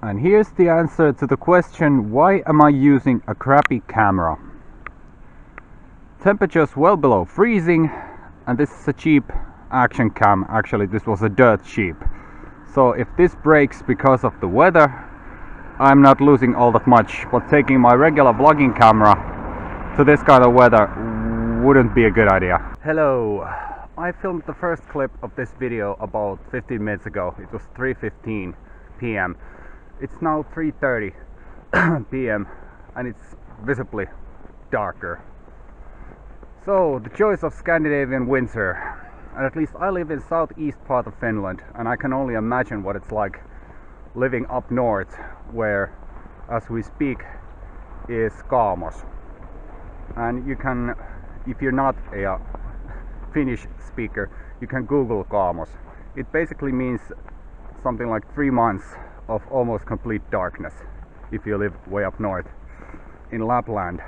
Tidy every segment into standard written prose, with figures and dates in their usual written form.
And here's the answer to the question, why am I using a crappy camera? Temperatures well below freezing, and this is a cheap action cam. Actually, this was a dirt cheap. So if this breaks because of the weather, I'm not losing all that much, but taking my regular vlogging camera to this kind of weather wouldn't be a good idea. Hello, I filmed the first clip of this video about 15 minutes ago. It was 3:15 p.m. It's now 3:30 p.m. and it's visibly darker. So the joys of Scandinavian winter, and at least I live in southeast part of Finland, and I can only imagine what it's like living up north, where as we speak is Kaamos. And you can, if you're not a Finnish speaker, you can Google Kaamos. It basically means something like 3 months of almost complete darkness if you live way up north in Lapland.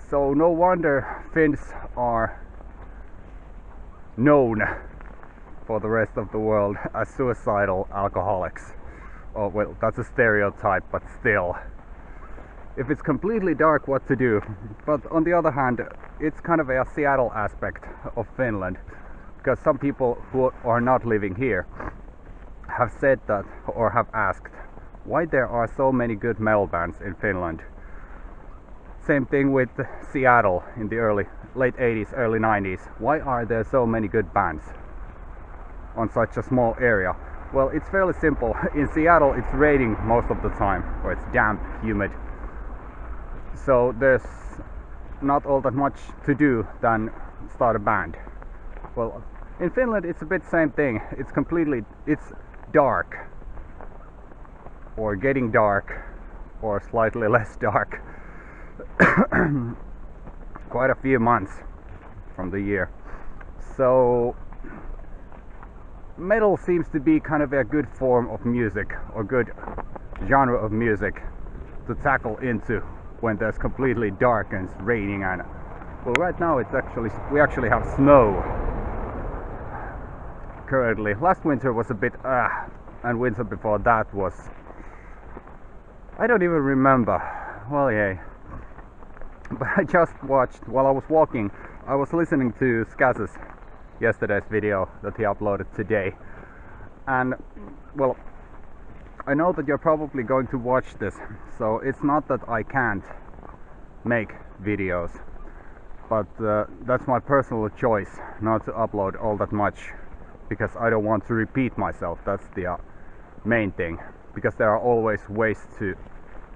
So no wonder Finns are known for the rest of the world as suicidal alcoholics. Oh well, that's a stereotype, but still. If it's completely dark, what to do? But on the other hand, it's kind of a Seattle aspect of Finland, because some people who are not living here have said that, or have asked, why there are so many good metal bands in Finland. Same thing with Seattle in the late 80s, early 90s. Why are there so many good bands on such a small area? Well, it's fairly simple. In Seattle it's raining most of the time, or it's damp, humid. So there's not all that much to do than start a band. Well, in Finland it's a bit same thing. It's dark, or getting dark, or slightly less dark quite a few months from the year. So metal seems to be kind of a good form of music, or good genre of music to tackle into when there's completely dark and it's raining. And well, right now we actually have snow currently. Last winter was a bit and winter before that was, I don't even remember. Well, yeah. But I just watched, while I was walking, I was listening to Skaz's yesterday's video that he uploaded today. And well, I know that you're probably going to watch this, so it's not that I can't make videos, but that's my personal choice not to upload all that much, because I don't want to repeat myself. That's the main thing, because there are always ways to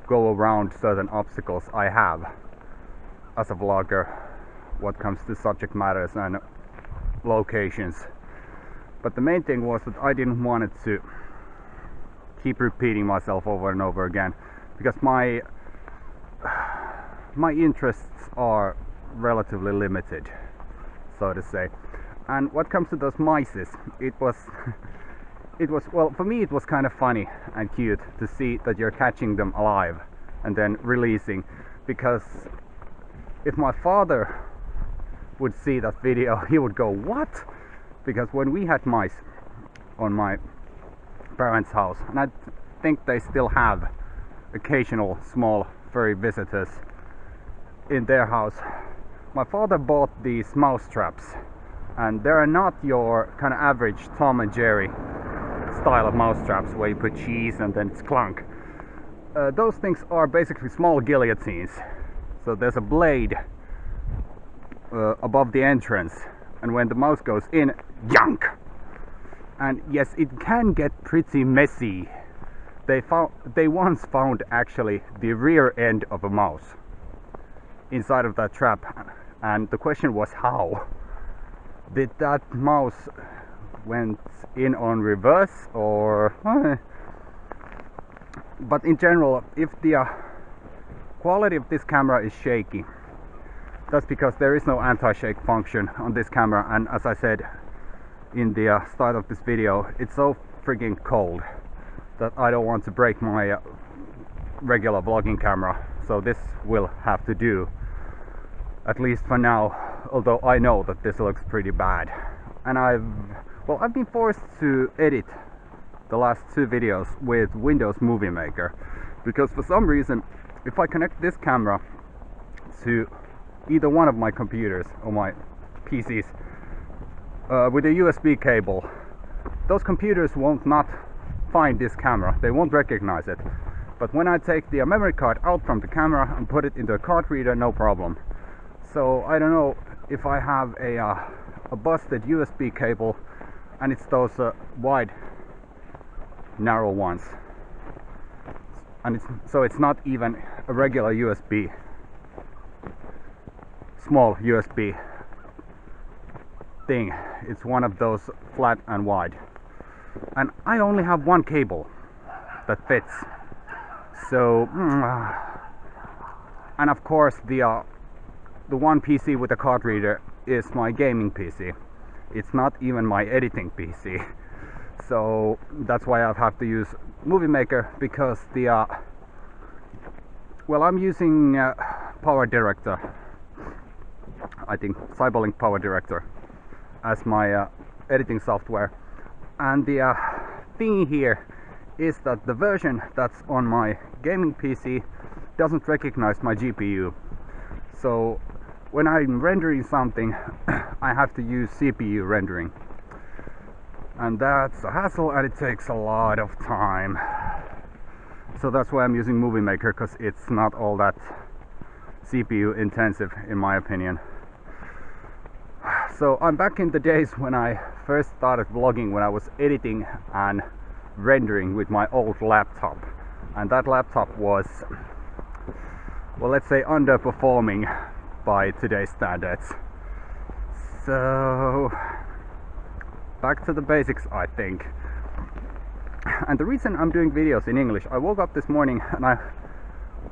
go around certain obstacles I have as a vlogger what comes to subject matters and locations. But the main thing was that I didn't want it to keep repeating myself over and over again, because my interests are relatively limited, so to say. And what comes to those mices, it was well, for me it was kind of funny and cute to see that you're catching them alive and then releasing, because if my father would see that video, he would go, what? Because when we had mice on my parents' house, and I think they still have occasional small furry visitors in their house, my father bought these mouse traps, and they are not your kind of average Tom and Jerry style of mouse traps where you put cheese and then it's clunk. Those things are basically small guillotines. So there's a blade above the entrance, and when the mouse goes in, yank! And yes, it can get pretty messy. They once found actually the rear end of a mouse inside of that trap, and the question was how? Did that mouse went in on reverse, or but in general, if the quality of this camera is shaky, that's because there is no anti-shake function on this camera. And as I said in the start of this video, it's so freaking cold that I don't want to break my regular vlogging camera, so this will have to do, at least for now, although I know that this looks pretty bad. And I've been forced to edit the last 2 videos with Windows Movie Maker, because for some reason if I connect this camera to either one of my computers or my PCs with a USB cable, those computers won't not find this camera, they won't recognize it. But when I take the memory card out from the camera and put it into a card reader, no problem. So I don't know if I have a busted USB cable, and it's those wide, narrow ones, and so it's not even a regular USB, small USB thing. It's one of those flat and wide, and I only have one cable that fits. So and of course the one PC with a card reader is my gaming PC. It's not even my editing PC. So that's why I have to use Movie Maker, because the well, I'm using Power Director, I think Cyberlink Power Director, as my editing software. And the thing here is that the version that's on my gaming PC doesn't recognize my GPU. So when I'm rendering something, I have to use CPU rendering. And that's a hassle, and it takes a lot of time. So that's why I'm using Movie Maker, because it's not all that CPU intensive in my opinion. So I'm back in the days when I first started vlogging, when I was editing and rendering with my old laptop. And that laptop was, well, let's say underperforming by today's standards. So back to the basics, I think. And the reason I'm doing videos in English, I woke up this morning and I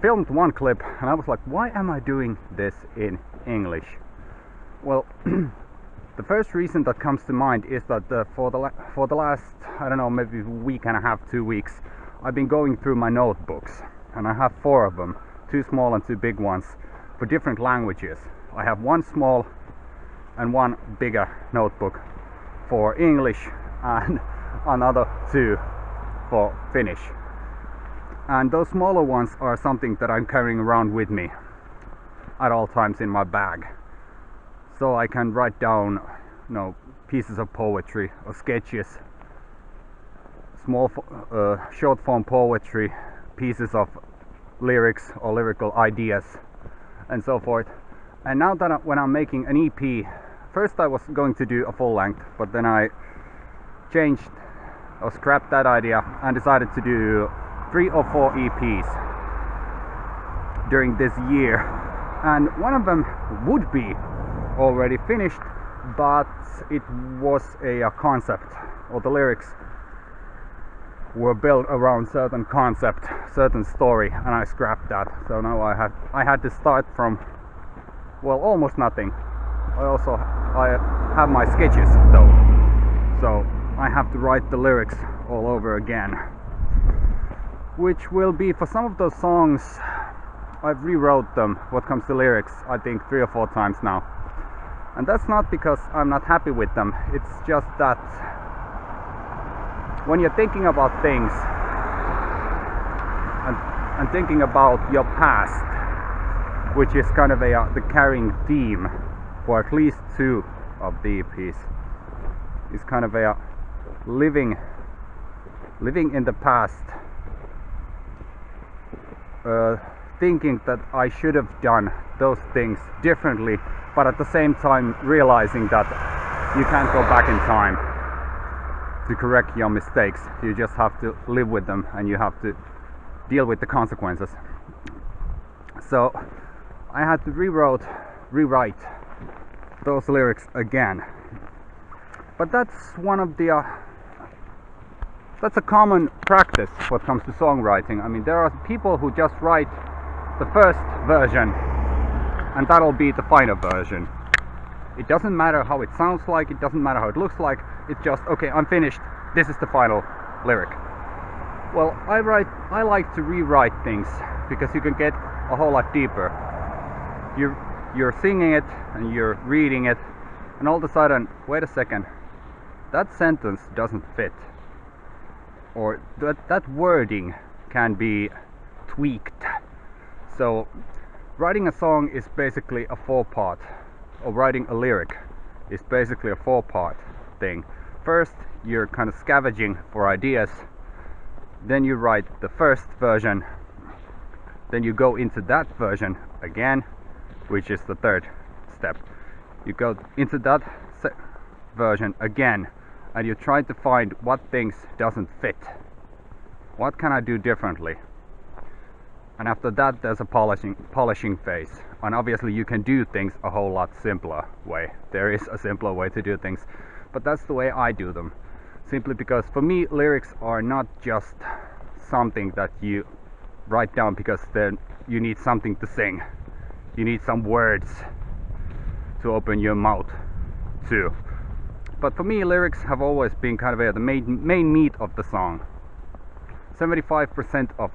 filmed one clip and I was like, why am I doing this in English? Well, the first reason that comes to mind is that for the last, I don't know, maybe week and a half, 2 weeks, I've been going through my notebooks, and I have 4 of them, 2 small and 2 big ones, for different languages. I have 1 small and 1 bigger notebook for English, and another 2 for Finnish. And those smaller ones are something that I'm carrying around with me at all times in my bag, so I can write down, you know, pieces of poetry or sketches, small short form poetry, pieces of lyrics or lyrical ideas, and so forth. And now that when I'm making an EP, first I was going to do a full length, but then I changed or scrapped that idea and decided to do 3 or 4 EPs during this year. And one of them would be already finished, but it was a concept, or the lyrics were built around certain concept, certain story, and I scrapped that. So now I had to start from, well, almost nothing. I have my sketches though, so I have to write the lyrics all over again, which will be, for some of those songs I've rewrote them, what comes to lyrics, I think 3 or 4 times now. And that's not because I'm not happy with them, it's just that when you're thinking about things and thinking about your past, which is kind of the carrying theme for at least 2 of the EPs, is kind of a living in the past, thinking that I should have done those things differently, but at the same time realizing that you can't go back in time to correct your mistakes. You just have to live with them, and you have to deal with the consequences. So I had to rewrite those lyrics again. But that's one of the that's a common practice when it comes to songwriting. I mean, there are people who just write the first version and that'll be the final version. It doesn't matter how it sounds like, it doesn't matter how it looks like, it's just, okay, I'm finished, this is the final lyric. Well, I like to rewrite things because you can get a whole lot deeper. You're singing it and you're reading it, and all of a sudden, wait a second, that sentence doesn't fit. or that wording can be tweaked. So writing a song is basically a 4-part, or writing a lyric is basically a 4-part thing. First, you're kind of scavenging for ideas, then you write the first version, then you go into that version again, which is the third step. You go into that version again, and you try to find what things doesn't fit. What can I do differently? And after that, there's a polishing phase. And obviously you can do things a whole lot simpler way. There is a simpler way to do things, but that's the way I do them. Simply because for me, lyrics are not just something that you write down because then you need something to sing. You need some words to open your mouth to. But for me, lyrics have always been kind of the main meat of the song. 75% of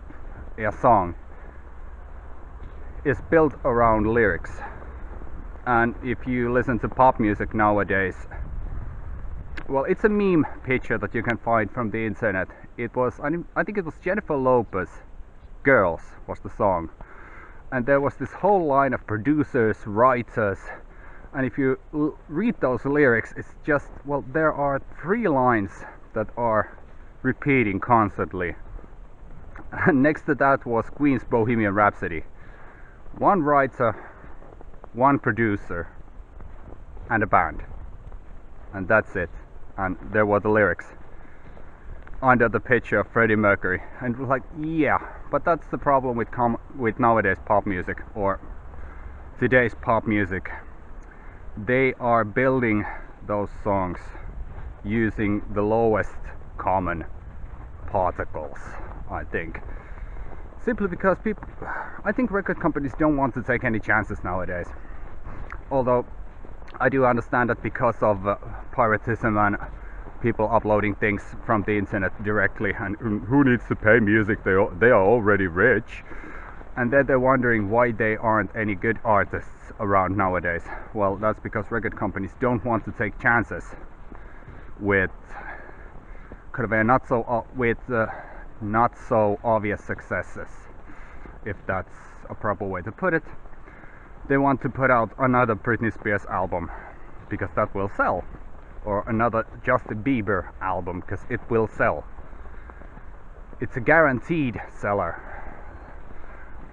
a song is built around lyrics. And if you listen to pop music nowadays, well, it's a meme picture that you can find from the internet. It was, I think it was Jennifer Lopez, Girls was the song. And there was this whole line of producers, writers, and if you read those lyrics, it's just, well, there are 3 lines that are repeating constantly. And next to that was Queen's Bohemian Rhapsody. 1 writer, 1 producer, and a band. And that's it. And there were the lyrics under the picture of Freddie Mercury. And it was like, yeah, but that's the problem with nowadays pop music, or today's pop music. They are building those songs using the lowest common particles, I think. Simply because I think record companies don't want to take any chances nowadays. Although I do understand that because of piratism and people uploading things from the internet directly, and who needs to pay music, they are already rich. And then they're wondering why they aren't any good artists around nowadays. Well, that's because record companies don't want to take chances with kind of a not so obvious successes, if that's a proper way to put it. They want to put out another Britney Spears album because that will sell, or another Justin Bieber album because it will sell. It's a guaranteed seller.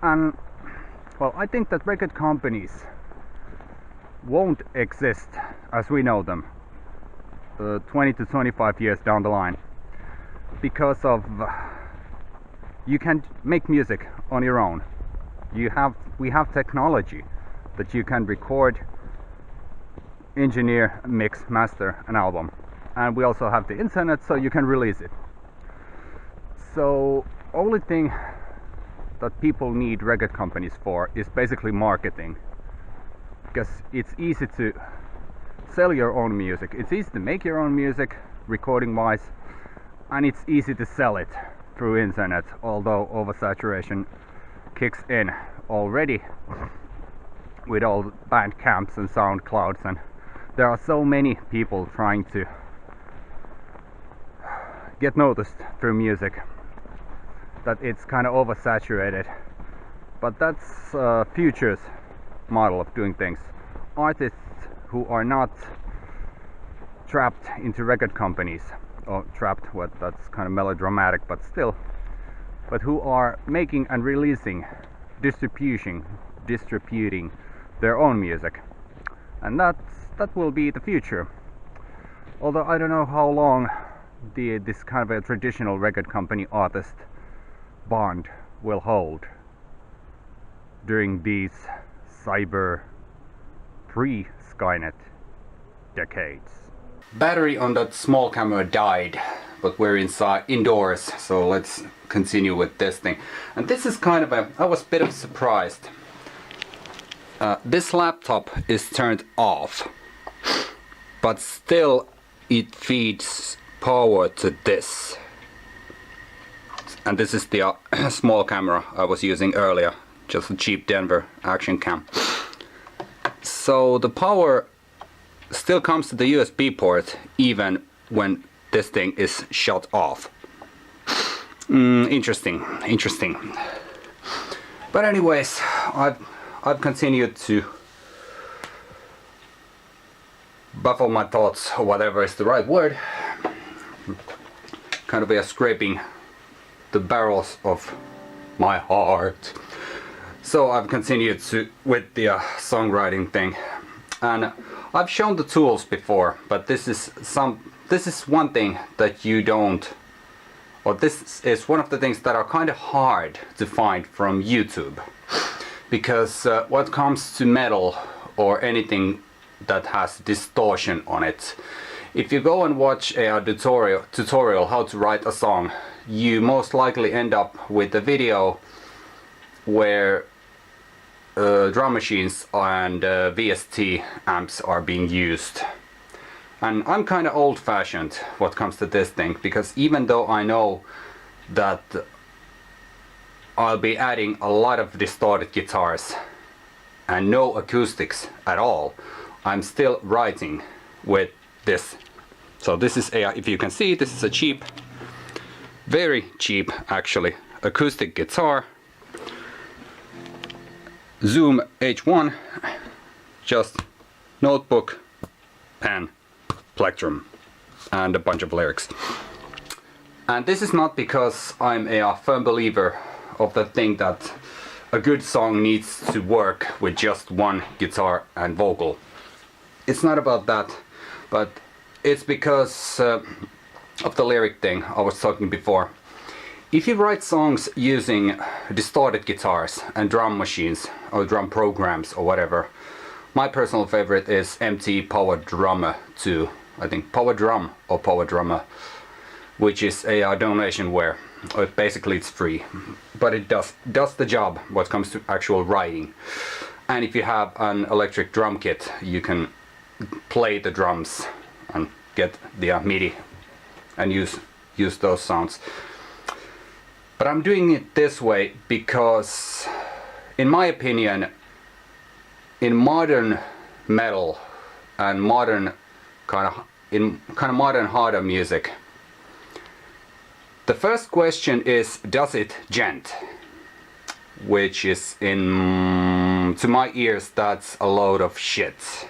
And well, I think that record companies won't exist as we know them 20 to 25 years down the line, because of you can make music on your own. We have technology that you can record, engineer, mix, master an album, and we also have the internet, so you can release it. So only thing that people need record companies for is basically marketing, because it's easy to sell your own music, it's easy to make your own music recording wise, and it's easy to sell it through internet, although oversaturation kicks in already with all Bandcamps and SoundClouds, and there are so many people trying to get noticed through music that it's kind of oversaturated. But that's future's model of doing things. Artists who are not trapped into record companies, or trapped, what, that's kind of melodramatic, but still, but who are making and releasing, distributing their own music, and that will be the future. Although I don't know how long this kind of a traditional record company artist bond will hold during these cyber pre-Skynet decades. Battery on that small camera died, but we're indoors, so let's continue with this thing. And this is kind of I was a bit of surprised. This laptop is turned off, but still it feeds power to this. And this is the small camera I was using earlier, just a cheap Denver action cam. So the power still comes to the USB port even when this thing is shut off. Interesting. But anyways, I've continued to baffle my thoughts, or whatever is the right word. Kind of scraping the barrels of my heart. So I've continued with the songwriting thing, and I've shown the tools before, but this is one thing that you don't, or this is one of the things that are kind of hard to find from YouTube, because what comes to metal or anything that has distortion on it, if you go and watch a tutorial how to write a song, you most likely end up with a video where drum machines and VST amps are being used. And I'm kind of old-fashioned what comes to this thing, because even though I know that I'll be adding a lot of distorted guitars and no acoustics at all, I'm still writing with this. So this is if you can see, this is a cheap, very cheap actually, acoustic guitar. Zoom H1, just notebook, pen, plectrum, and a bunch of lyrics. And this is not because I'm a firm believer of the thing that a good song needs to work with just one guitar and vocal. It's not about that, but it's because of the lyric thing I was talking before. If you write songs using distorted guitars and drum machines or drum programs or whatever, my personal favorite is MT Power Drummer 2. I think Power Drum or Power Drummer, which is a donationware. Basically it's free, but it does the job when it comes to actual writing. And if you have an electric drum kit, you can play the drums and get the MIDI and use those sounds. But I'm doing it this way because, in my opinion, in modern metal and modern modern harder music, the first question is, does it gent? Which is, to my ears, that's a load of shit.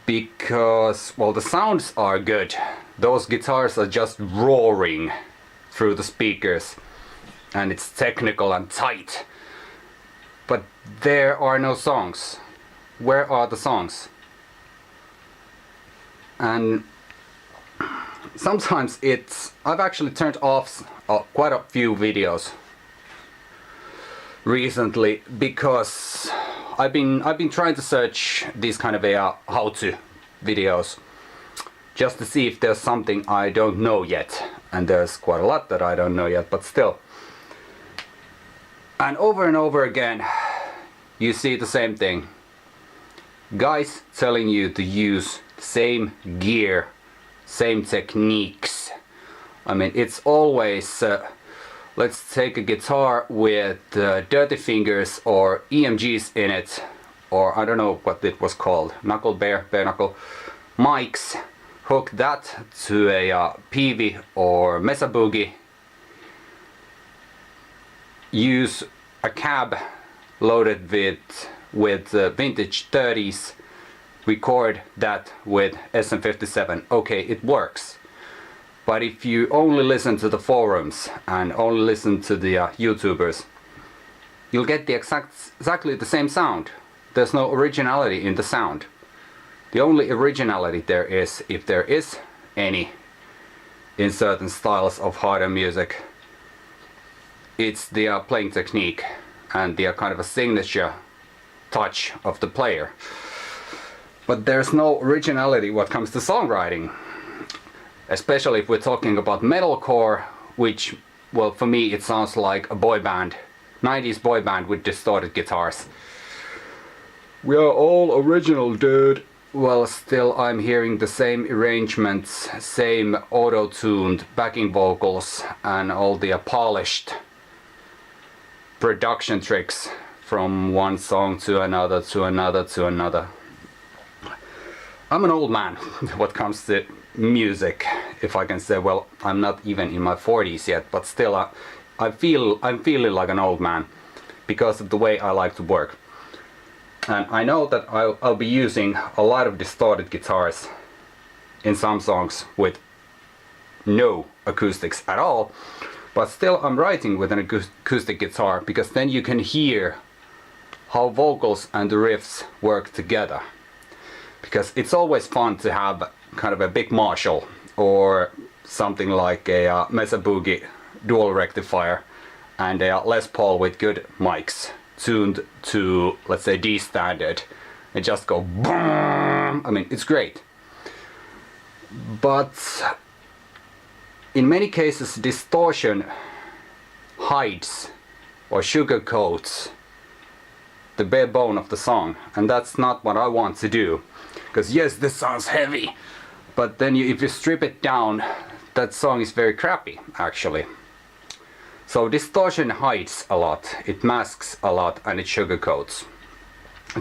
Because, well, the sounds are good. Those guitars are just roaring through the speakers, and it's technical and tight. But there are no songs. Where are the songs? And sometimes I've actually turned off quite a few videos recently, because I've been trying to search these kind of how-to videos just to see if there's something I don't know yet, and there's quite a lot that I don't know yet, but still. And over again you see the same thing. Guys telling you to use same gear, same techniques. I mean, it's always let's take a guitar with dirty fingers or EMGs in it, or I don't know what it was called, knuckle, bare knuckle mics. Hook that to a PV or Mesa Boogie. Use a cab loaded with vintage 30s. Record that with SM57. Okay, it works. But if you only listen to the forums and only listen to the YouTubers, you'll get the exactly the same sound. There's no originality in the sound. The only originality there is, if there is any, in certain styles of harder music, it's the playing technique and the kind of a signature touch of the player. But there's no originality when it comes to songwriting, especially if we're talking about metalcore, which, well, for me it sounds like a boy band, 90s boy band with distorted guitars. We are all original, dude. Well, still I'm hearing the same arrangements, same auto-tuned backing vocals, and all the polished production tricks from one song to another to another to another. I'm an old man when it comes to music, if I can say. Well, I'm not even in my 40s yet, but still I'm feeling like an old man because of the way I like to work. And I know that I'll be using a lot of distorted guitars in some songs with no acoustics at all, but still I'm writing with an acoustic guitar, because then you can hear how vocals and the riffs work together. Because it's always fun to have kind of a big Marshall or something like a Mesa Boogie dual rectifier and a Les Paul with good mics tuned to, let's say, D standard, and just go boom. I mean, it's great. But in many cases distortion hides or sugarcoats the bare bone of the song, and that's not what I want to do. Because yes, this sounds heavy, but then if you strip it down, that song is very crappy actually. So distortion hides a lot, it masks a lot, and it sugarcoats.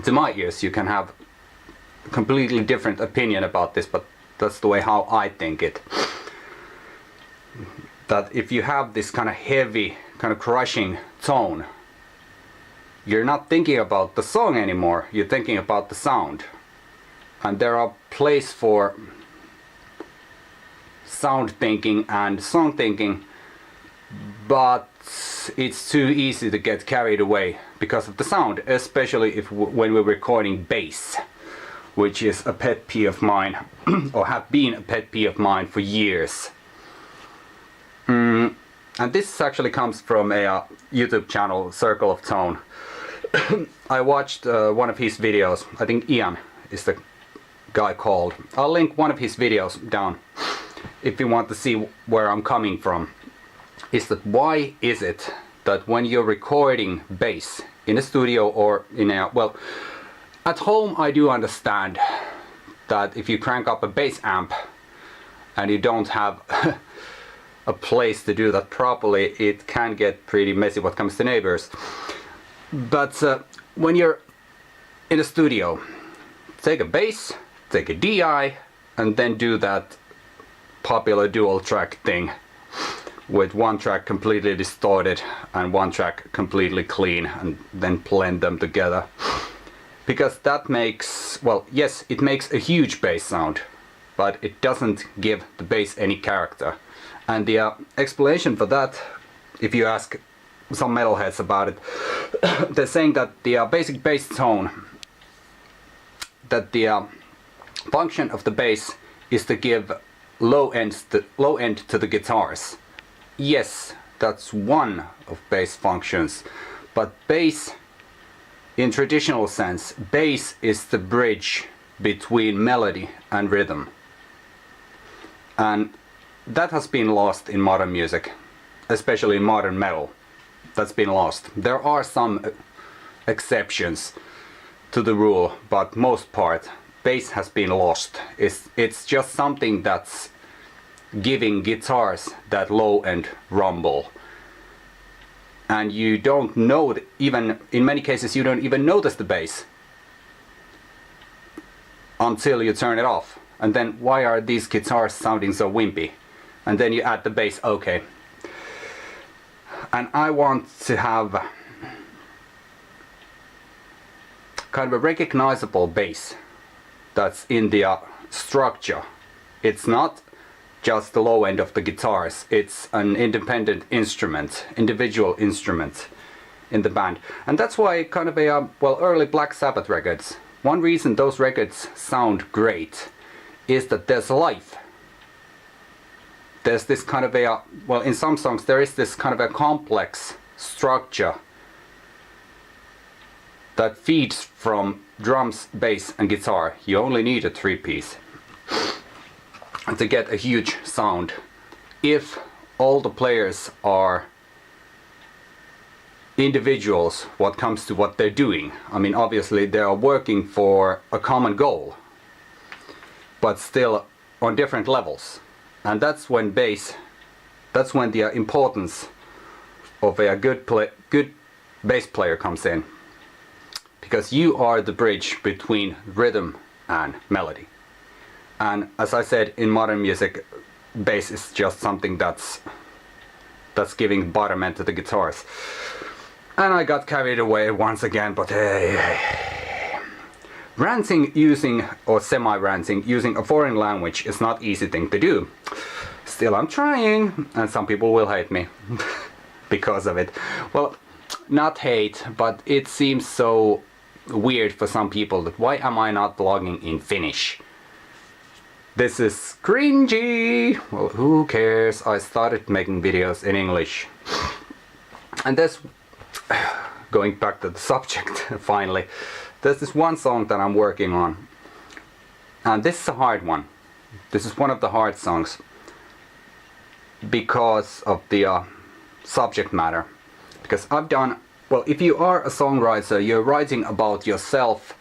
To my ears, you can have a completely different opinion about this, but that's the way how I think it. That if you have this kind of heavy, kind of crushing tone, you're not thinking about the song anymore, you're thinking about the sound. And there are places for sound thinking and song thinking, but it's too easy to get carried away because of the sound, especially when we're recording bass, which is a pet peeve of mine, or have been a pet peeve of mine for years. And this actually comes from a YouTube channel, Circle of Tone. I watched one of his videos, I think Ian is the guy called. I'll link one of his videos down if you want to see where I'm coming from. Is that why is it that when you're recording bass in a studio or in a, well, at home I do understand that if you crank up a bass amp and you don't have a place to do that properly, it can get pretty messy what comes to neighbors. But when you're in a studio, take a bass, take a DI, and then do that popular dual track thing with one track completely distorted and one track completely clean, and then blend them together. Because that makes, well, yes, it makes a huge bass sound, but it doesn't give the bass any character. And the explanation for that, if you ask some metalheads about it, they're saying that the basic bass tone, that the function of the bass is to give low end to the guitars. Yes, that's one of bass functions, but bass, in traditional sense, bass is the bridge between melody and rhythm. And that has been lost in modern music, especially in modern metal. That's been lost. There are some exceptions to the rule, but most part, bass has been lost. It's just something that's giving guitars that low end rumble. And you don't know, even in many cases you don't even notice the bass until you turn it off. And then why are these guitars sounding so wimpy? And then you add the bass, okay. And I want to have kind of a recognizable bass that's in the structure. It's not just the low end of the guitars, it's an independent instrument, individual instrument in the band. And that's why kind of a, well, early Black Sabbath records, one reason those records sound great is that there's life. There's this kind of a, well, in some songs there is this kind of a complex structure that feeds from drums, bass and guitar. You only need a 3-piece to get a huge sound if all the players are individuals what comes to what they're doing. I mean, obviously they are working for a common goal, but still on different levels. And that's when that's when the importance of a good bass player comes in, because you are the bridge between rhythm and melody. And as I said, in modern music, bass is just something that's giving bottom to the guitars. And I got carried away once again, but hey. Ranting using, or semi-ranting using a foreign language is not easy thing to do. Still, I'm trying, and some people will hate me because of it. Well, not hate, but it seems so weird for some people that why am I not vlogging in Finnish? This is cringy! Well, who cares? I started making videos in English. And there's, going back to the subject finally, there's this one song that I'm working on. And this is a hard one. This is one of the hard songs. Because of the subject matter. Because I've done, well, if you are a songwriter, you're writing about yourself,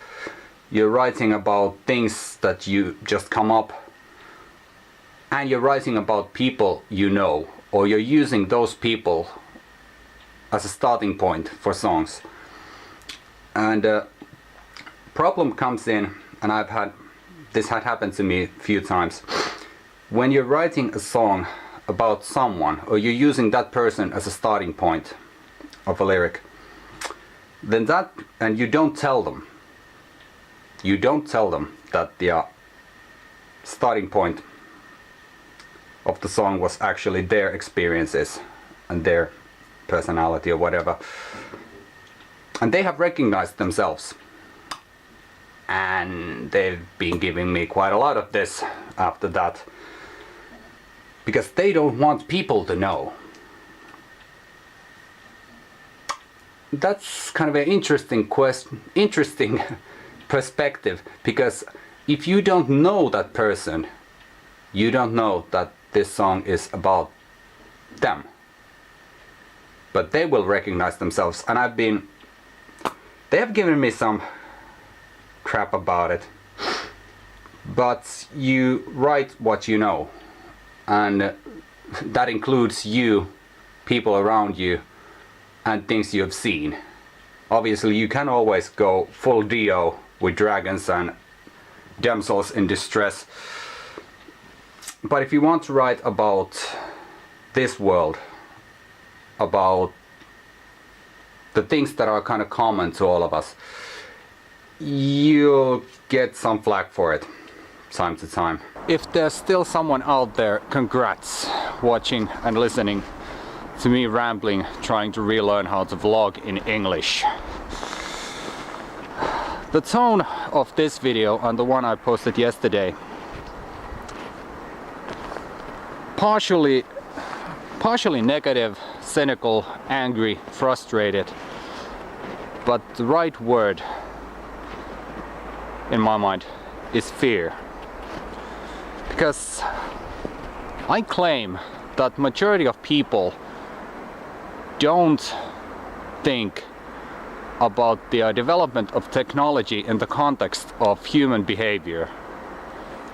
you're writing about things that you just come up, and you're writing about people you know, or you're using those people as a starting point for songs. And problem comes in, and this had happened to me a few times, when you're writing a song about someone, or you're using that person as a starting point of a lyric, then that, and you don't tell them that the starting point of the song was actually their experiences and their personality or whatever, and they have recognized themselves, and they've been giving me quite a lot of this after that, because they don't want people to know. That's kind of an interesting perspective, because if you don't know that person, you don't know that this song is about them. But they will recognize themselves, and they have given me some crap about it. But you write what you know, and that includes you, people around you, and things you have seen. Obviously you can always go full Dio with dragons and damsels in distress, but if you want to write about this world, about the things that are kind of common to all of us, you'll get some flack for it time to time. If there's still someone out there, congrats, watching and listening to me rambling, trying to relearn how to vlog in English. The tone of this video and the one I posted yesterday, partially negative, cynical, angry, frustrated, but the right word in my mind is fear. Because I claim that majority of people don't think about the development of technology in the context of human behavior.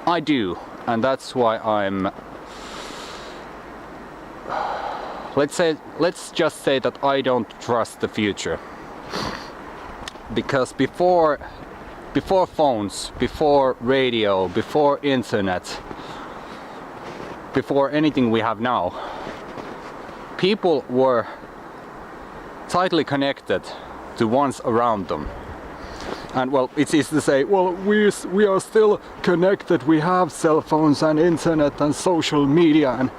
I do, and that's why I'm, let's just say that I don't trust the future. Because before phones, before radio, before internet, before anything we have now, people were tightly connected to ones around them. And well, it's easy to say, well, we are still connected, we have cell phones and internet and social media, and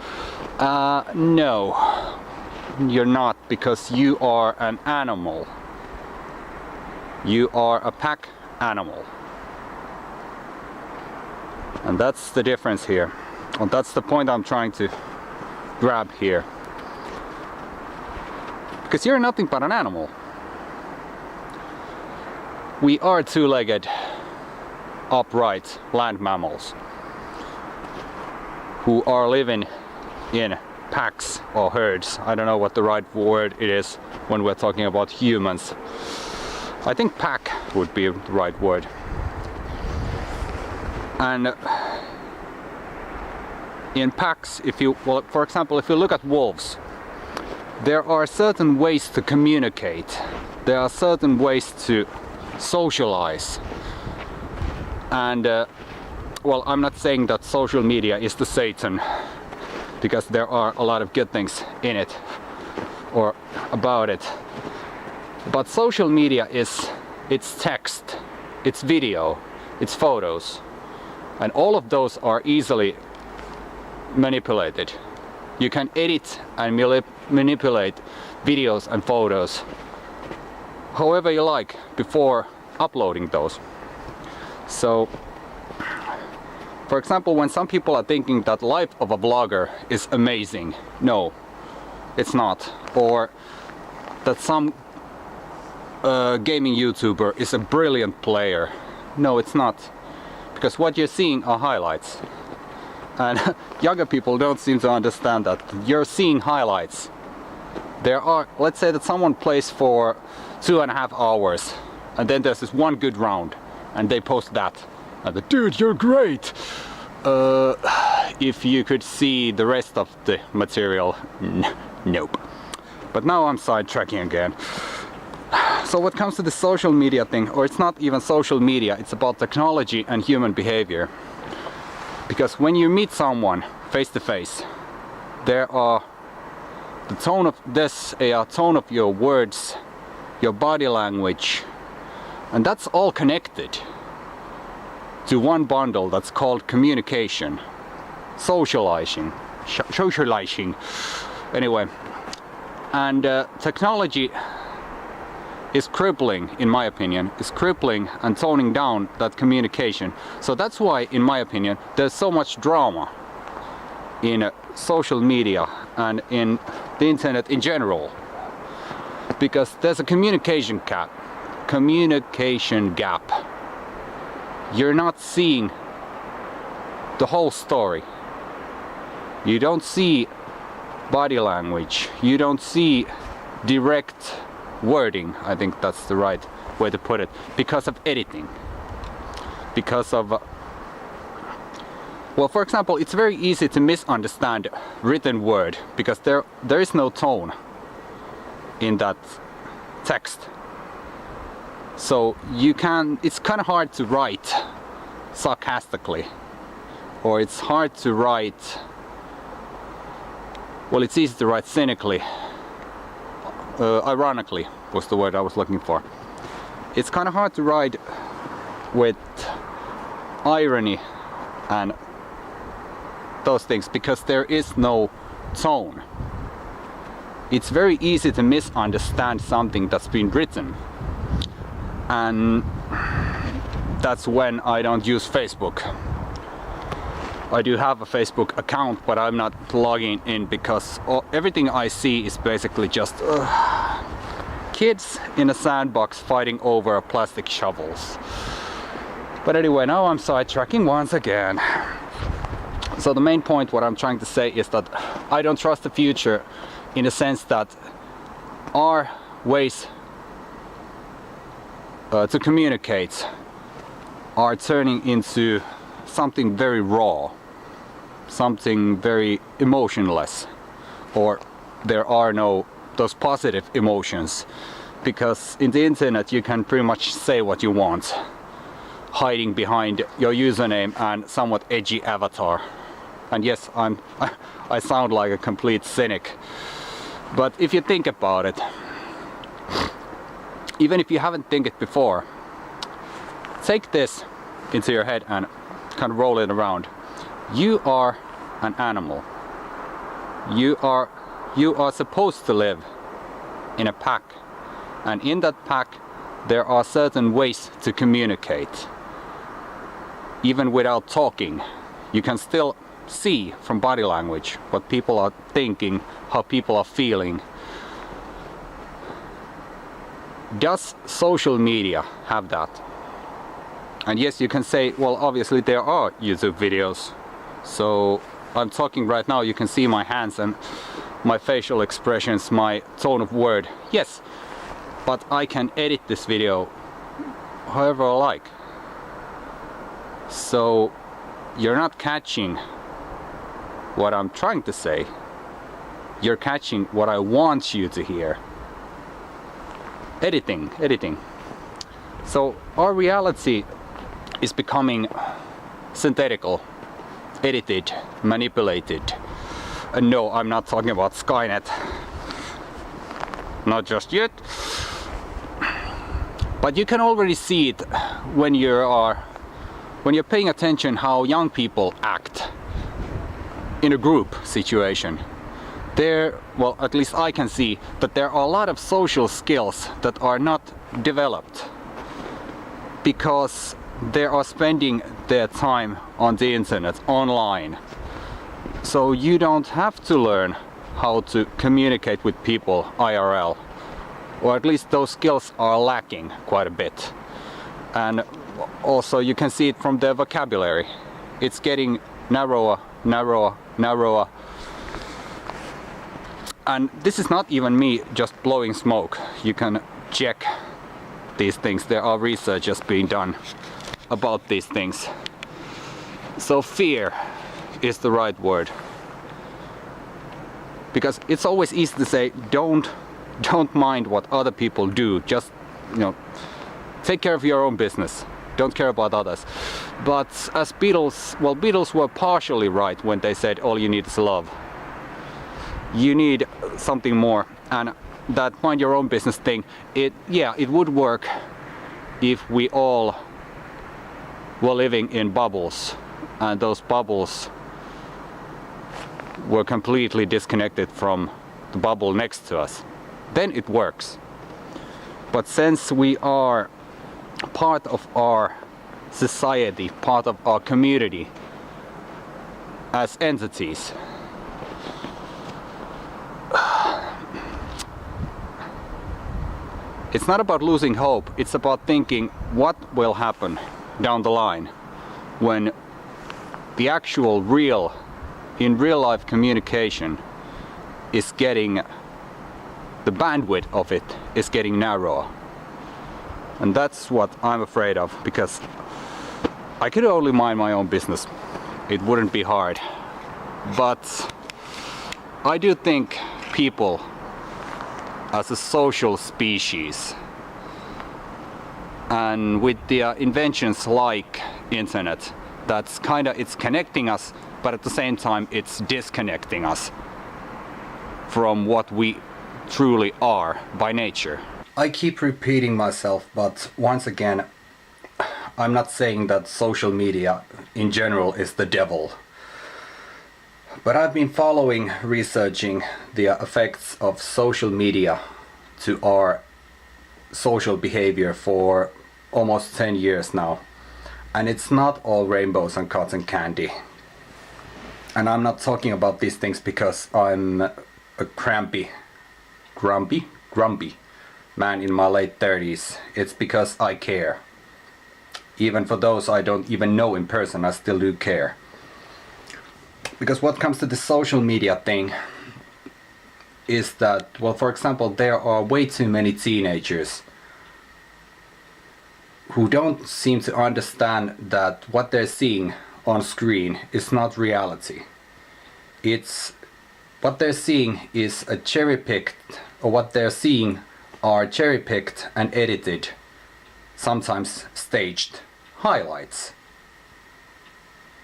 no, you're not, because you are an animal. You are a pack animal. And that's the difference here. And that's the point I'm trying to grab here. Because you're nothing but an animal. We are two-legged, upright land mammals who are living in packs or herds. I don't know what the right word it is when we're talking about humans. I think pack would be the right word. And in packs, for example, if you look at wolves, there are certain ways to communicate. There are certain ways to socialize. And well, I'm not saying that social media is the Satan, because there are a lot of good things in it or about it. But social media is, it's text, it's video, it's photos, and all of those are easily manipulated. You can edit and manipulate videos and photos however you like before uploading those. So, for example, when some people are thinking that life of a vlogger is amazing, no, it's not. Or that some gaming YouTuber is a brilliant player, no, it's not. Because what you're seeing are highlights. And younger people don't seem to understand that. You're seeing highlights. There are, let's say that someone plays for 2.5 hours, and then there's this one good round, and they post that. And the dude, you're great! If you could see the rest of the material, nope. But now I'm sidetracking again. So what comes to the social media thing, or it's not even social media, it's about technology and human behavior. Because when you meet someone face to face, there are the tone of this, a tone of your words, your body language, and that's all connected to one bundle that's called communication, socializing. Anyway, and technology is crippling, in my opinion, is crippling and toning down that communication. So that's why, in my opinion, there's so much drama in social media and in the internet in general. Because there's a communication gap. You're not seeing the whole story. You don't see body language. You don't see direct wording, I think that's the right way to put it, because of editing. Because of, well, for example, it's very easy to misunderstand written word because there is no tone in that text. So it's kind of hard to write sarcastically, or it's hard to write, well, it's easy to write cynically. Ironically was the word I was looking for. It's kind of hard to write with irony and those things because there is no tone. It's very easy to misunderstand something that's been written, and that's when I don't use Facebook. I do have a Facebook account, but I'm not logging in because everything I see is basically just kids in a sandbox fighting over plastic shovels. But anyway, now I'm sidetracking once again. So the main point, what I'm trying to say is that I don't trust the future in the sense that our ways to communicate are turning into something very raw, something very emotionless, or there are no those positive emotions, because in the internet you can pretty much say what you want, hiding behind your username and somewhat edgy avatar. And yes, I sound like a complete cynic, but if you think about it, even if you haven't think it before, take this into your head and kind of roll it around. You are an animal. You are supposed to live in a pack, and in that pack there are certain ways to communicate. Even without talking, you can still see from body language what people are thinking, how people are feeling. Does social media have that? And yes, you can say, well, obviously there are YouTube videos. So I'm talking right now, you can see my hands and my facial expressions, my tone of word. Yes, but I can edit this video however I like. So you're not catching what I'm trying to say. You're catching what I want you to hear. Editing. So our reality is becoming synthetical, edited, manipulated. And no, I'm not talking about Skynet. Not just yet. But you can already see it when you're paying attention how young people act in a group situation. Well, at least I can see that there are a lot of social skills that are not developed because they are spending their time on the internet, online. So you don't have to learn how to communicate with people IRL, or at least those skills are lacking quite a bit. And also you can see it from their vocabulary. It's getting narrower, narrower, narrower. And this is not even me just blowing smoke. You can check these things. There are researches being done about these things. So fear is the right word. Because it's always easy to say, don't mind what other people do. Just, take care of your own business. Don't care about others. But as Beatles were partially right when they said all you need is love. You need something more, and that mind your own business thing, it would work if we all were living in bubbles, and those bubbles were completely disconnected from the bubble next to us. Then it works. But since we are part of our society, part of our community as entities, it's not about losing hope, it's about thinking what will happen down the line when the actual in real life communication is getting, the bandwidth of it is getting narrower. And that's what I'm afraid of, because I could only mind my own business. It wouldn't be hard. But I do think people as a social species, and with the inventions like internet, it's connecting us, but at the same time it's disconnecting us from what we truly are by nature. I keep repeating myself, but once again, I'm not saying that social media in general is the devil. But I've been researching the effects of social media to our social behavior for almost 10 years now. And it's not all rainbows and cotton candy. And I'm not talking about these things because I'm a grumpy man in my late 30s. It's because I care. Even for those I don't even know in person, I still do care. Because what comes to the social media thing is that, well, for example, there are way too many teenagers who don't seem to understand that what they're seeing on screen is not reality. What they're seeing is a cherry-picked, or what they're seeing are cherry-picked and edited, sometimes staged highlights.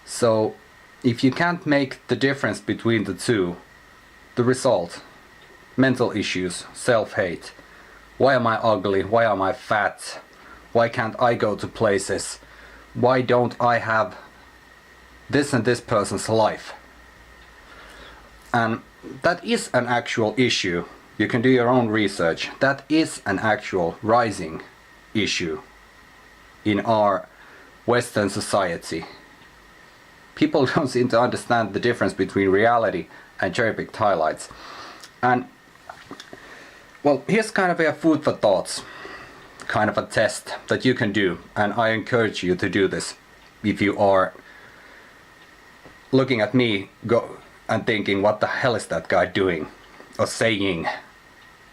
So if you can't make the difference between the two, the result, mental issues, self-hate, why am I ugly, why am I fat, why can't I go to places, why don't I have this and this person's life? And that is an actual issue. You can do your own research. That is an actual rising issue in our Western society. People don't seem to understand the difference between reality and cherry-picked highlights. And, well, here's kind of a food for thoughts, kind of a test that you can do. And I encourage you to do this if you are looking at me and thinking, what the hell is that guy doing? Or saying,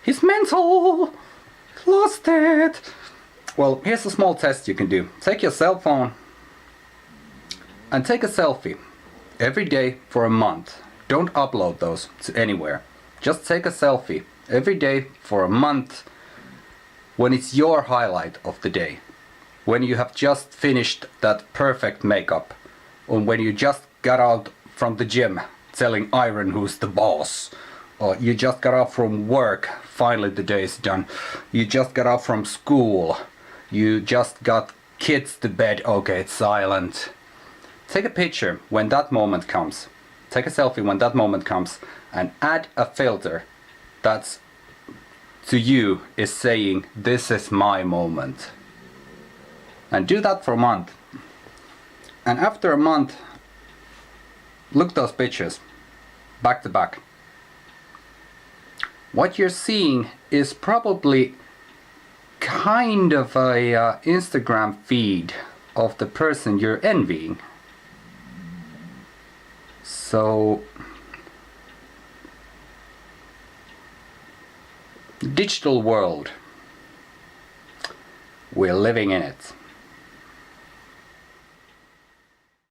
he's mental, lost it. Well, here's a small test you can do. Take your cell phone and take a selfie every day for a month. Don't upload those to anywhere. Just take a selfie every day for a month when it's your highlight of the day. When you have just finished that perfect makeup or when you just got out from the gym telling Iron who's the boss, or you just got off from work, finally the day is done, you just got off from school, you just got kids to bed, okay, it's silent. Take a picture when that moment comes. Take a selfie when that moment comes and add a filter that's to you is saying this is my moment. And do that for a month. And after a month, look those pictures back to back. What you're seeing is probably kind of a Instagram feed of the person you're envying. So digital world, we're living in it.